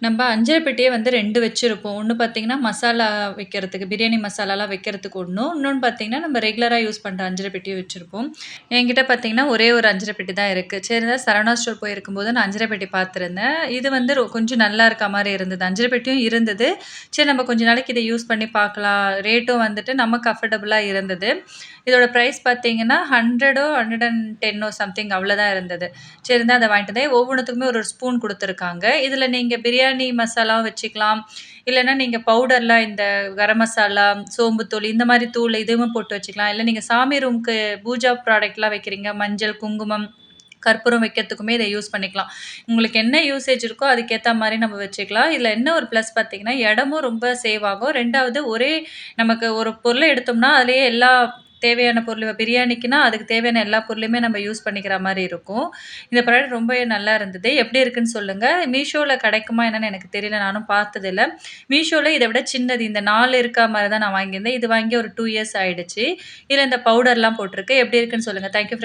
நம்ப அஞ்சர பெட்டியே வந்து 2 வச்சிருப்போம். ஒண்ணு பார்த்தீங்கன்னா, மசாலா வைக்கிறதுக்கு, பிரியாணி மசாலாலாம் வைக்கிறதுக்கு ஒண்ணும். இன்னொன்னு பார்த்தீங்கன்னா, நம்ம ரெகுலரா யூஸ் பண்ற அஞ்சர பெட்டியும் வச்சிருப்போம். என்கிட்ட பார்த்தீங்கன்னா, ஒரே ஒரு அஞ்சர பெட்டி தான் இருக்கு. சரி தான் சரவணா ஸ்டோர் போயிருக்கும்போது நான் அஞ்சர பெட்டி பார்த்துருந்தேன். இது வந்து கொஞ்சம் நல்லா இருக்க மாரி இருந்தது. அஞ்சர பெட்டியும் இருந்தது. சரி நம்ம கொஞ்ச நாளைக்கு இத யூஸ் பண்ணி பார்க்கலாம். ரேட்டும் வந்துட்டு நமக்கு அஃபோர்டபுளா இருந்தது. இதோட பிரைஸ் பார்த்தீங்கன்னா, 100ஓ 110ஓ சம்திங் அவ்வளோதான் இருந்தது. சரி தான் அத வாங்கிட்டு வந்தேன். ஒவ்வொன்னுத்துக்குமே ஒரு ஸ்பூன் குடுத்துருக்காங்க. இதுல நீங்க பிரியாணி மசாலாவும் வச்சுக்கலாம். இல்லன்னா நீங்க பவுடர்லாம் இந்த கரம் மசாலா, சோம்பு தூள் இந்த மாரி தூள் இதுவும் போட்டு வச்சுக்கலாம். இல்ல நீங்க சாமி ரூம்க்கு பூஜா ப்ராடக்ட்லாம் வைக்கிறீங்க. மஞ்சள், குங்குமம், கற்பூரம் வைக்கிறதுக்குமே இத யூஸ் பண்ணிக்கலாம். உங்களுக்கு என்ன யூசேஜ் இருக்கோ அதுக்கேத்த மாரி நம்ம வச்சுக்கலாம். இதுல என்ன ஒரு ப்ளஸ் பார்த்தீங்கன்னா, இடமும் ரொம்ப சேவ் ஆகும். 2வது ஒரே நமக்கு ஒரு பொருள எடுத்தோம்னா, அதிலேயே எல்லா தேவையான பொருள் பிரியாணிக்குன்னா, அதுக்கு தேவையான எல்லா பொருளையுமே நம்ம யூஸ் பண்ணிக்கிற மாரி இருக்கும். இந்த ப்ராடக்ட் ரொம்பவே நல்லா இருந்தது. எப்படி இருக்குன்னு சொல்லுங்க. மீஷோல கிடைக்குமா என்னன்னு எனக்கு தெரியல. நானும் பார்த்ததில்ல. மீஷோல இத விட சின்னது இந்த 4 இருக்கா மாரி தான் நான் வாங்கியிருந்தேன். இது வாங்கி ஒரு 2 இயர்ஸ் ஆயிடுச்சு. இதுல இந்த பவுடர்லாம் போட்டிருக்கு. எப்படி இருக்குன்னு சொல்லுங்க. Thank you